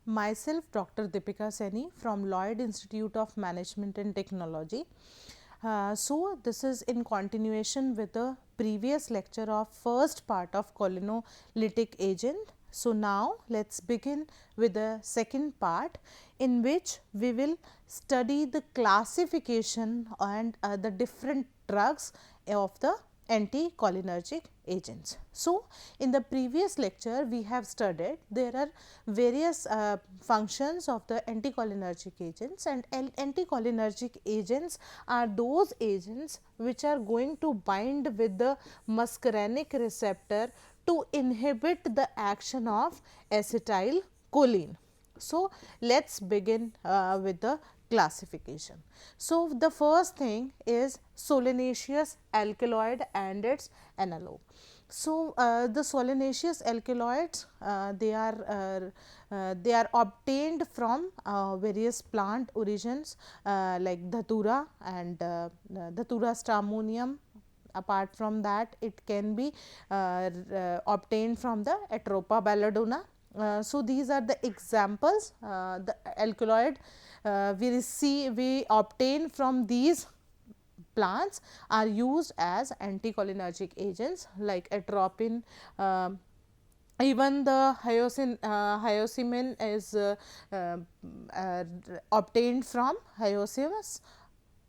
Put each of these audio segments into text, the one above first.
Myself Dr. Deepika Saini from Lloyd Institute of Management and Technology. So, this is in continuation with the previous lecture of first part of Cholinolytic agent. So, now let us begin with the second part, in which we will study the classification and the different drugs of the anticholinergic agents. So, in the previous lecture we have studied there are various functions of the anticholinergic agents, and anticholinergic agents are those agents which are going to bind with the muscarinic receptor to inhibit the action of acetylcholine. So, let us begin with the classification. So, the first thing is Solenacious alkaloid and its analog. So, the Solenacious alkaloids they are obtained from various plant origins like Dhatura and Dhatura stramonium. Apart from that, it can be obtained from the Atropa belladonna. So, these are the examples, the alkaloid we obtain from these plants are used as anticholinergic agents like atropine. Even the hyosciamine is obtained from Hyoscyamus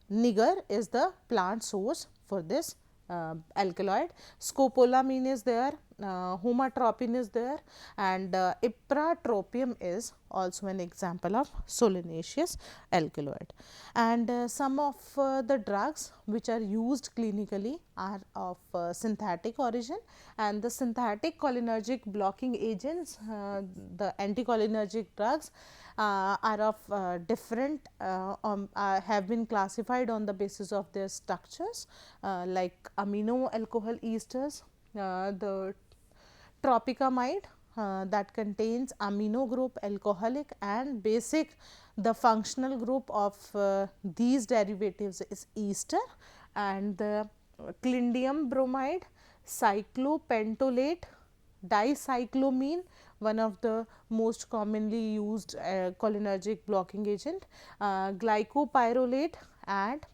niger is the plant source for this alkaloid. Scopolamine is there, Tropium is there, and Ipra tropium is also an example of Solenacious alkaloid. And some of the drugs which are used clinically are of synthetic origin, and the synthetic cholinergic blocking agents, the anticholinergic drugs are of different have been classified on the basis of their structures like amino alcohol esters, the tropicamide that contains amino group, alcoholic and basic. The functional group of these derivatives is ester, and the clindium bromide, cyclopentolate, dicyclomine, one of the most commonly used cholinergic blocking agent, glycopyrrolate, and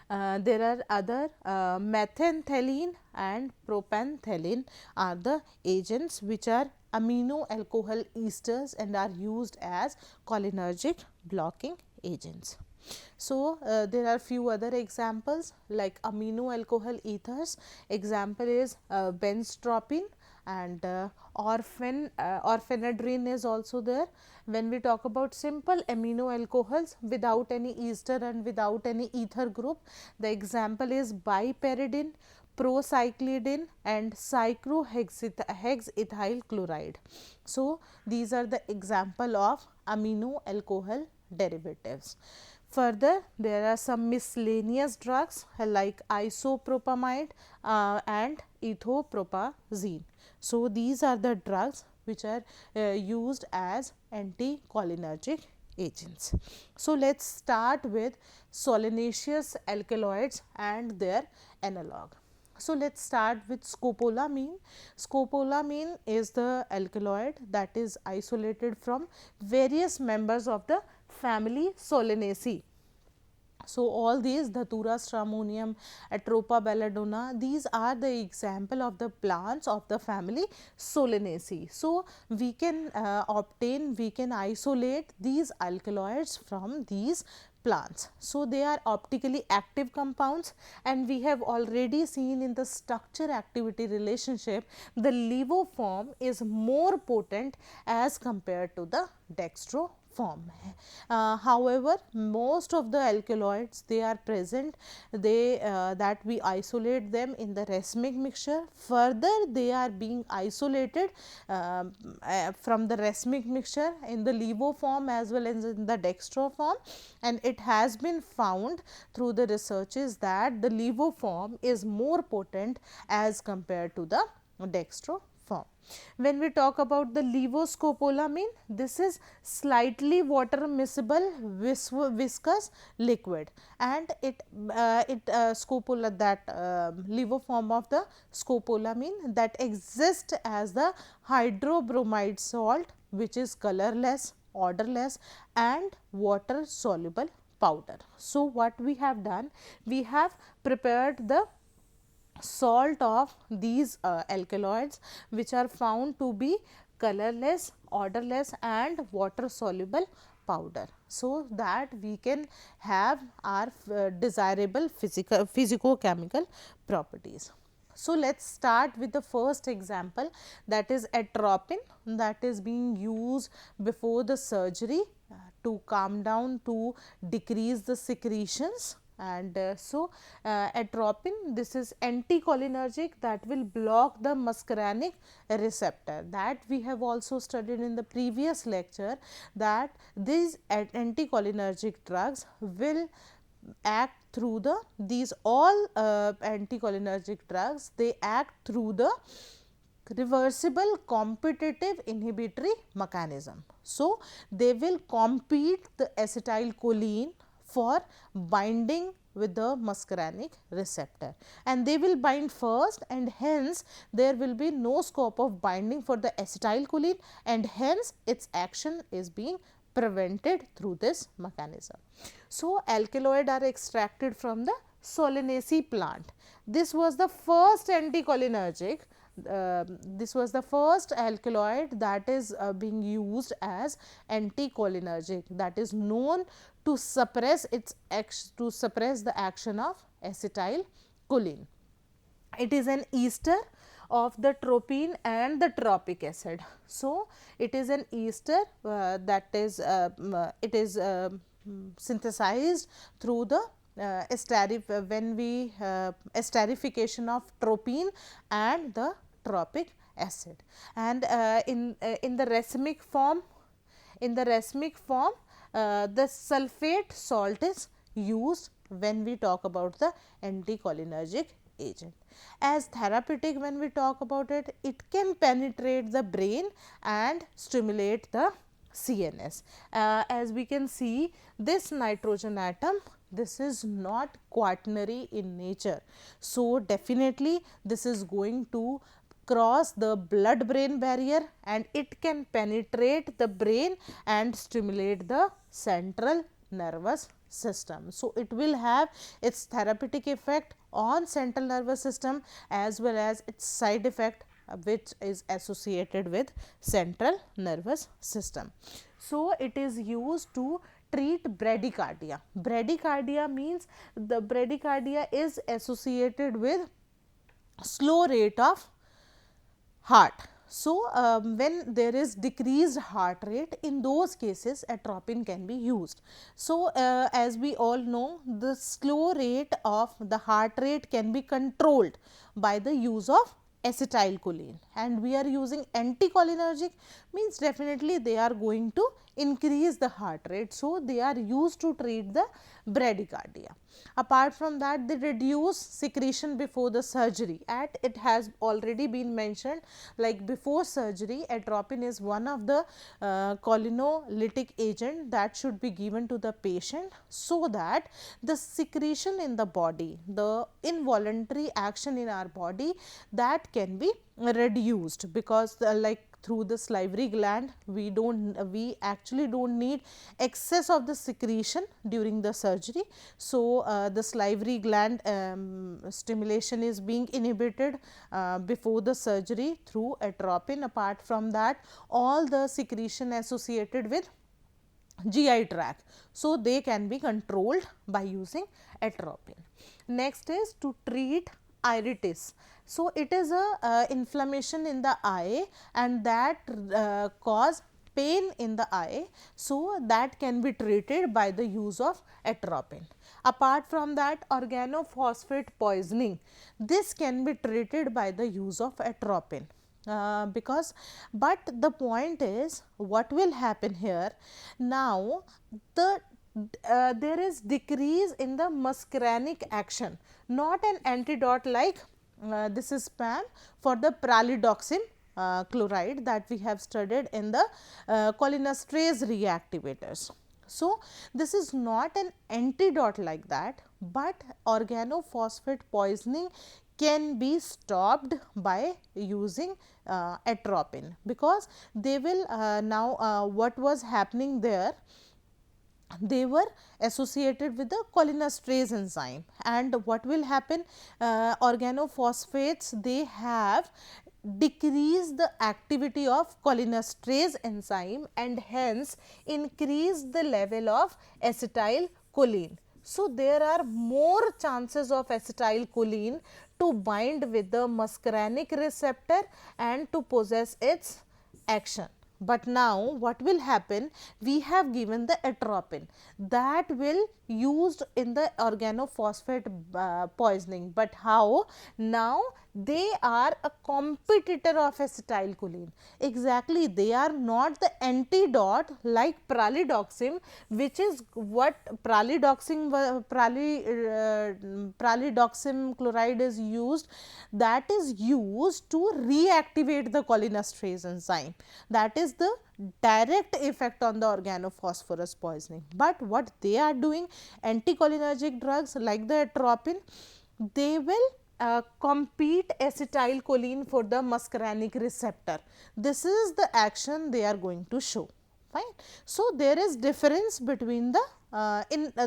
there are other methamphetamine and propanthelin are the agents which are amino alcohol esters and are used as cholinergic blocking agents. So, there are few other examples like amino alcohol ethers. Example is benztropine, and orphanedrine is also there. When we talk about simple amino alcohols without any ester and without any ether group, the example is bipyridine, procyclidine and cyclohexethyl chloride. So, these are the example of amino alcohol derivatives. Further, there are some miscellaneous drugs like isopropamide and ethopropazine. So, these are the drugs which are used as anticholinergic agents. So, let us start with Solenacious alkaloids and their analog. So, let us start with scopolamine. Scopolamine is the alkaloid that is isolated from various members of the family Solanaceae. So, all these Dhatura stramonium, Atropa belladonna, these are the example of the plants of the family Solanaceae. So, we can we can isolate these alkaloids from these plants. So, they are optically active compounds, and we have already seen in the structure activity relationship the levo form is more potent as compared to the dextro form. However, most of the alkaloids they are present, they that we isolate them in the racemic mixture. Further, they are being isolated from the racemic mixture in the levo form as well as in the dextro form, and it has been found through the researches that the levo form is more potent as compared to the dextro form. When we talk about the levoscopolamine, this is slightly water miscible viscous liquid, and levo form of the scopolamine that exists as the hydrobromide salt which is colorless, odorless and water soluble powder. So, what we have done? We have prepared the salt of these alkaloids, which are found to be colorless, odorless and water soluble powder, so that we can have our desirable physicochemical properties. So, let us start with the first example, that is atropine, that is being used before the surgery to calm down, to decrease the secretions. And atropine, this is anticholinergic, that will block the muscarinic receptor, that we have also studied in the previous lecture, that these anticholinergic drugs will act through the, these all anticholinergic drugs, they act through the reversible competitive inhibitory mechanism. So, they will compete the acetylcholine for binding with the muscarinic receptor, and they will bind first, and hence there will be no scope of binding for the acetylcholine, and hence its action is being prevented through this mechanism. So, alkaloid are extracted from the Solanaceous plant. This was the first anticholinergic. This was the first alkaloid that is being used as anticholinergic, that is known to suppress its to suppress the action of acetylcholine. It is an ester of the tropine and the tropic acid. So, it is an ester that is it is synthesized through the when we esterification of tropine and the tropic acid, and in the racemic form, the sulfate salt is used when we talk about the anticholinergic agent. As therapeutic, when we talk about it, it can penetrate the brain and stimulate the CNS. As we can see, this nitrogen atom, this is not quaternary in nature. So, definitely this is going to cross the blood brain barrier, and it can penetrate the brain and stimulate the central nervous system. So, it will have its therapeutic effect on central nervous system as well as its side effect which is associated with central nervous system. So, it is used to treat bradycardia. Bradycardia means the bradycardia is associated with slow rate of heart. So, when there is decreased heart rate, in those cases atropine can be used. So, as we all know, the slow rate of the heart rate can be controlled by the use of acetylcholine, and we are using anticholinergic, means definitely they are going to increase the heart rate. So, they are used to treat the bradycardia. Apart from that, they reduce secretion before the surgery, and it has already been mentioned, like before surgery atropine is one of the choliноlytic agent that should be given to the patient, so that the secretion in the body, the involuntary action in our body, that can be reduced, because like through the salivary gland, we actually don't need excess of the secretion during the surgery. So, the salivary gland stimulation is being inhibited before the surgery through atropine. Apart from that, all the secretion associated with GI tract, so they can be controlled by using atropine. Next is to treat iritis. So, it is a inflammation in the eye, and that cause pain in the eye. So, that can be treated by the use of atropine. Apart from that, organophosphate poisoning, this can be treated by the use of atropine. But the point is, what will happen here now, there is decrease in the muscarinic action, not an antidote like this is PAM for the pralidoxin chloride that we have studied in the cholinesterase reactivators. So, this is not an antidote like that, but organophosphate poisoning can be stopped by using atropine, because they will now what was happening there, they were associated with the cholinesterase enzyme, and what will happen, organophosphates, they have decrease the activity of cholinesterase enzyme and hence increase the level of acetylcholine. So, there are more chances of acetylcholine to bind with the muscarinic receptor and to possess its action. But now what will happen, we have given the atropine that will used in the organophosphate poisoning, but how, now they are a competitor of acetylcholine. Exactly, they are not the antidote like pralidoxim, which is what pralidoxim chloride is used, that is used to reactivate the cholinesterase enzyme, that is the direct effect on the organophosphorus poisoning. But what they are doing, anticholinergic drugs like the atropine, they will compete acetylcholine for the muscarinic receptor. This is the action they are going to show. Fine. So, there is difference between the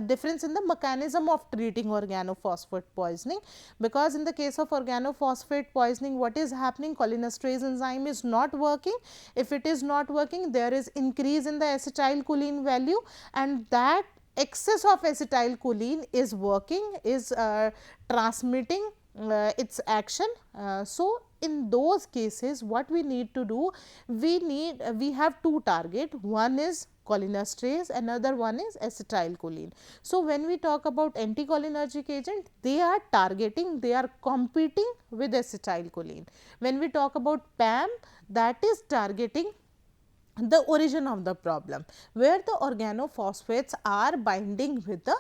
difference in the mechanism of treating organophosphate poisoning, because in the case of organophosphate poisoning, what is happening, cholinesterase enzyme is not working. If it is not working, there is increase in the acetylcholine value, and that excess of acetylcholine is working, is transmitting its action. So, in those cases what we need to do, we have two target, one is cholinesterase, another one is acetylcholine. So, when we talk about anticholinergic agent, they are targeting, they are competing with acetylcholine. When we talk about PAM, that is targeting the origin of the problem, where the organophosphates are binding with the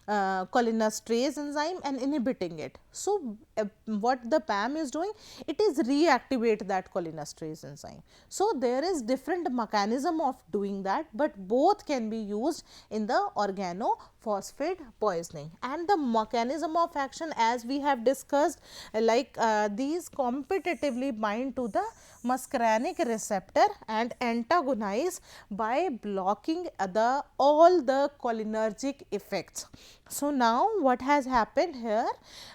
cholinesterase enzyme and inhibiting it. So, what the PAM is doing, it is reactivate that cholinesterase enzyme. So, there is different mechanism of doing that, but both can be used in the organophosphate poisoning, and the mechanism of action, as we have discussed, like these competitively bind to the muscarinic receptor and antagonize by blocking all the cholinergic effects. So, now what has happened here,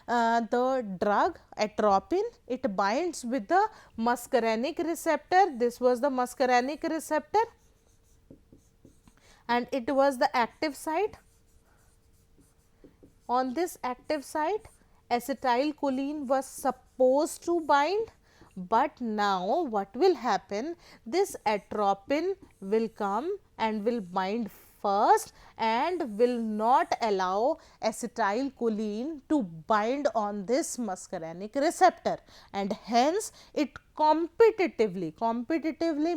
the drug atropine, it binds with the muscarinic receptor, this was the muscarinic receptor and it was the active site. On this active site, acetylcholine was supposed to bind, but now what will happen, this atropine will come and will bind first and will not allow acetylcholine to bind on this muscarinic receptor, and hence it competitively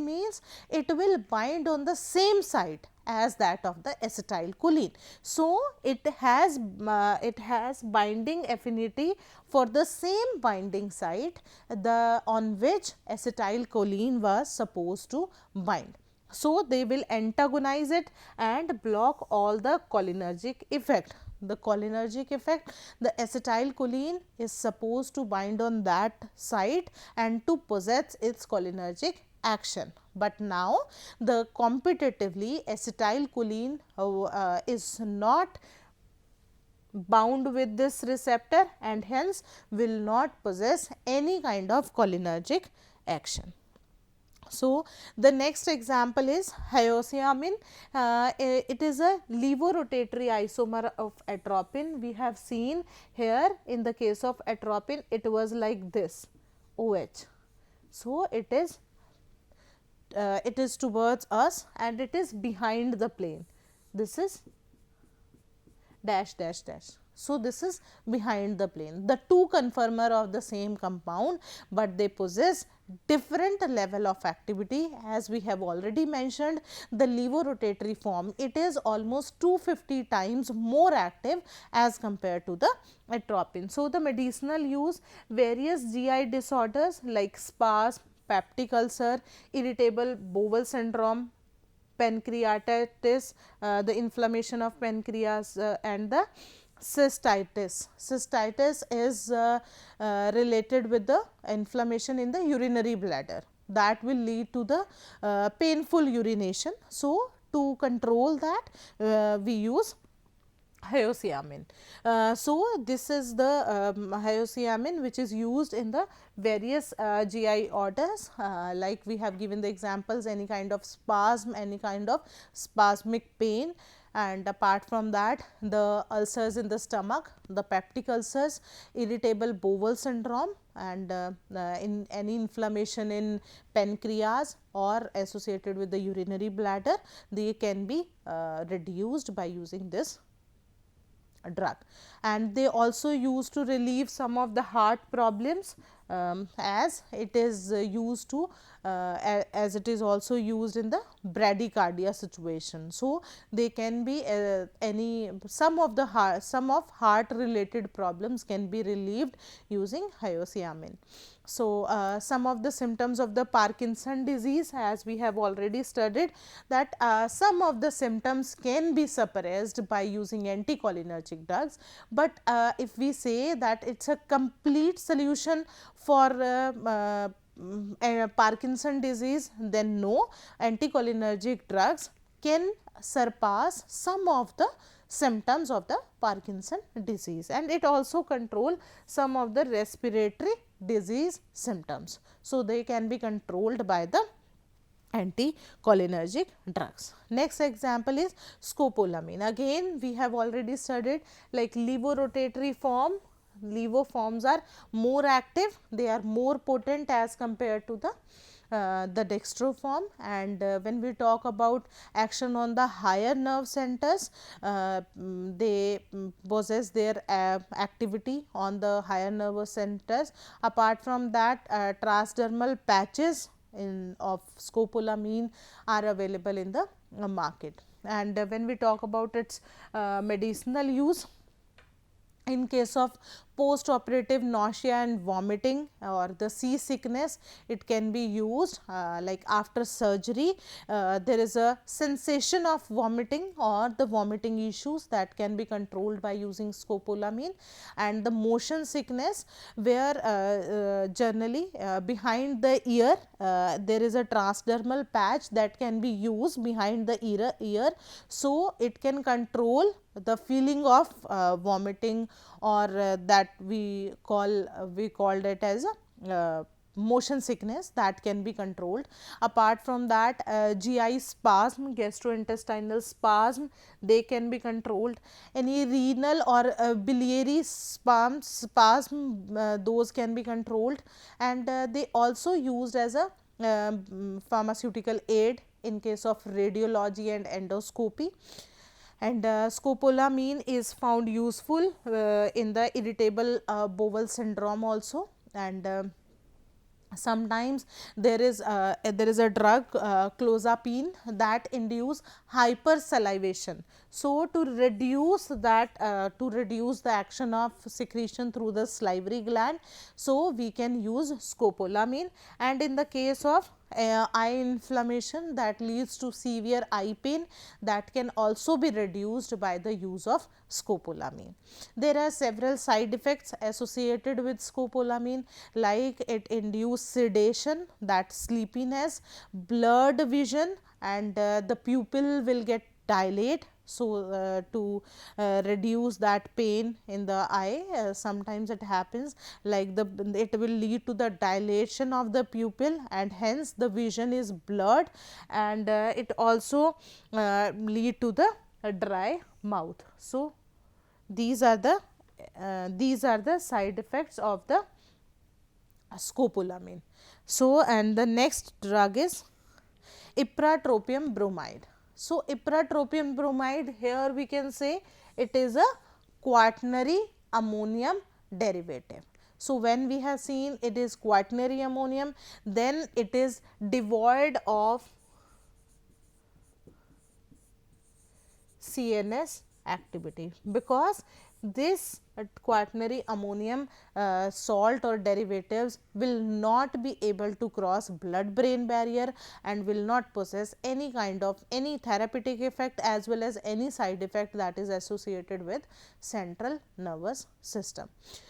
means it will bind on the same site as that of the acetylcholine. So, it has binding affinity for the same binding site on which acetylcholine was supposed to bind. So, they will antagonize it and block all the cholinergic effect. The cholinergic effect, the acetylcholine is supposed to bind on that site and to possess its cholinergic action. But now, the competitively acetylcholine is not bound with this receptor and hence will not possess any kind of cholinergic action. So, the next example is hyosciamine. It is a levorotatory isomer of atropine. We have seen here in the case of atropine, it was like this OH. So, it is towards us and it is behind the plane. This is dash dash dash. So, this is behind the plane. The two conformer of the same compound, but they possess different level of activity. As we have already mentioned, the levorotatory form, it is almost 250 times more active as compared to the atropine. So, the medicinal use, various GI disorders like spasm, peptic ulcer, irritable bowel syndrome, pancreatitis, the inflammation of pancreas and the Cystitis. Cystitis is related with the inflammation in the urinary bladder that will lead to the painful urination. So, to control that we use hyosciamine. So, this is the hyosciamine which is used in the various GI orders, like we have given the examples, any kind of spasm, any kind of spasmic pain, and apart from that the ulcers in the stomach, the peptic ulcers, irritable bowel syndrome, and in any inflammation in pancreas or associated with the urinary bladder, they can be reduced by using this drug. And they also used to relieve some of the heart problems, as it is used to as it is also used in the bradycardia situation. So, they can be any some of heart related problems can be relieved using hyosciamine. So, some of the symptoms of the Parkinson disease, as we have already studied, that some of the symptoms can be suppressed by using anticholinergic drugs, but if we say that it is a complete solution for Parkinson disease, then no, anticholinergic drugs can surpass some of the symptoms of the Parkinson disease, and it also control some of the respiratory disease symptoms. So, they can be controlled by the anticholinergic drugs. Next example is scopolamine. Again, we have already studied like levorotatory form. Levo forms are more active, they are more potent as compared to the dextro form, and when we talk about action on the higher nerve centers, they possess their activity on the higher nervous centers. Apart from that, transdermal patches of scopolamine are available in the market. And when we talk about its medicinal use, in case of post-operative nausea and vomiting or the sea sickness, it can be used like after surgery. There is a sensation of vomiting or the vomiting issues that can be controlled by using scopolamine, and the motion sickness where generally behind the ear there is a transdermal patch that can be used behind the ear, so it can control the feeling of vomiting, or that we called it as a motion sickness, that can be controlled. Apart from that, GI spasm, gastrointestinal spasm, they can be controlled. Any renal or biliary spasm, those can be controlled, and they also used as a pharmaceutical aid in case of radiology and endoscopy. And scopolamine is found useful in the irritable bowel syndrome also, and sometimes there is a drug clozapine that induce hypersalivation. So, to reduce the action of secretion through the salivary gland, so we can use scopolamine. And in the case of eye inflammation that leads to severe eye pain, that can also be reduced by the use of scopolamine. There are several side effects associated with scopolamine, like it induce sedation, that sleepiness, blurred vision, and the pupil will get dilate. So, to reduce that pain in the eye, sometimes it happens like it will lead to the dilation of the pupil, and hence the vision is blurred, and it also lead to the dry mouth. So, these are the side effects of the scopolamine. So, and the next drug is Ipra tropium bromide. So, Ipra tropium bromide, here we can say it is a quaternary ammonium derivative. So, when we have seen it is quaternary ammonium, then it is devoid of CNS activity, because this quaternary ammonium salt or derivatives will not be able to cross blood brain barrier and will not possess any kind of any therapeutic effect as well as any side effect that is associated with central nervous system.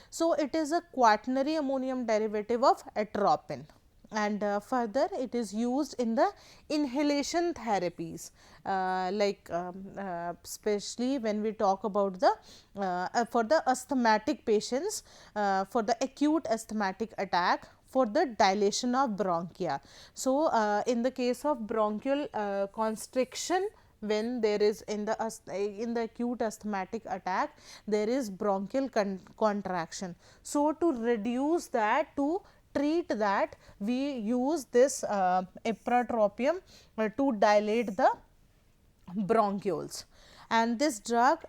So, it is a quaternary ammonium derivative of atropine, and further it is used in the inhalation therapies, especially when we talk about the for the asthmatic patients, for the acute asthmatic attack, for the dilation of bronchia. So, in the case of bronchial constriction, when there is in the acute asthmatic attack, there is bronchial contraction. So, to reduce that, to treat that, we use this Tropium to dilate the bronchioles, and this drug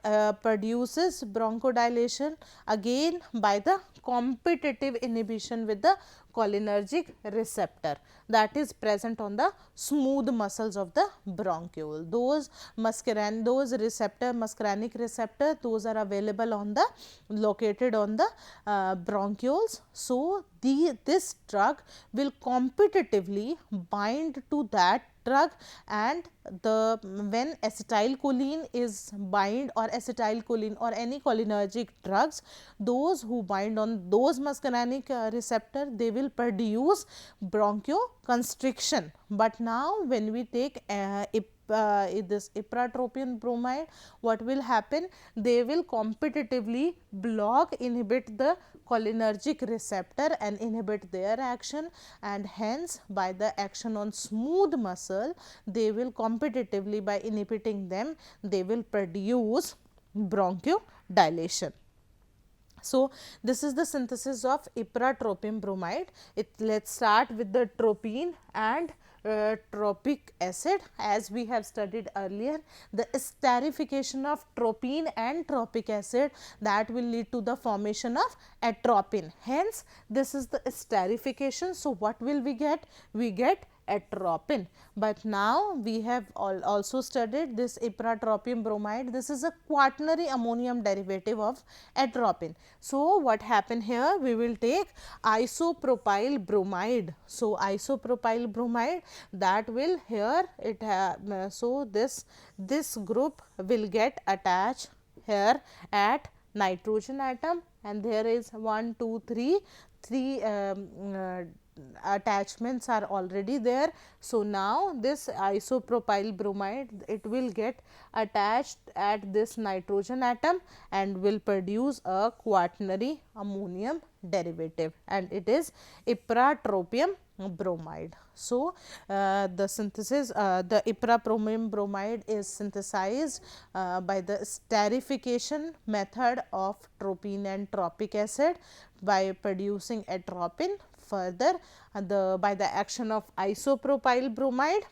produces bronchodilation again by the competitive inhibition with the cholinergic receptor that is present on the smooth muscles of the bronchiole. Those muscarinic receptor, those are available on the located on the bronchioles. So, this drug will competitively bind to that drug, and the when acetylcholine is bind, or acetylcholine or any cholinergic drugs, those who bind on those muscarinic receptor, they will produce bronchoconstriction. But now when we take this ipratropium bromide, what will happen? They will competitively inhibit the cholinergic receptor and inhibit their action, and hence by the action on smooth muscle, they will competitively, by inhibiting them, they will produce bronchodilation. So, this is the synthesis of ipratropium bromide. Let's start with the tropine and tropic acid. As we have studied earlier, the esterification of tropine and tropic acid, that will lead to the formation of atropine. Hence, this is the esterification. So, what will we get? We get atropine. But now we have also studied this ipratropium bromide. This is a quaternary ammonium derivative of atropine. So, what happened here? We will take isopropyl bromide. So, isopropyl bromide, that will here it so this group will get attached here at nitrogen atom, and there is 1, 2, 3 attachments are already there. So, now this isopropyl bromide, it will get attached at this nitrogen atom and will produce a quaternary ammonium derivative, and it is ipratropium bromide. So, the synthesis, the ipratropium bromide is synthesized by the esterification method of tropine and tropic acid by producing atropine. Further, by the action of isopropyl bromide,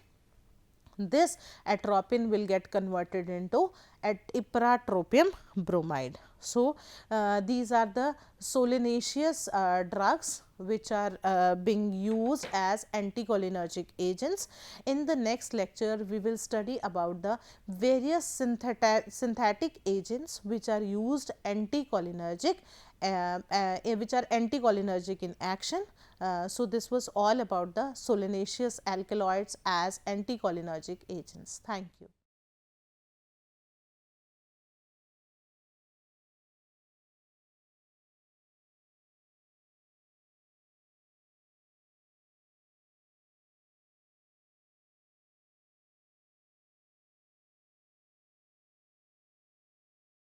this atropine will get converted into ipratropium bromide. So, these are the solenaceous drugs which are being used as anticholinergic agents. In the next lecture, we will study about the various synthetic agents which are used anticholinergic, which are anticholinergic in action. So, this was all about the solenaceous alkaloids as anticholinergic agents. Thank you.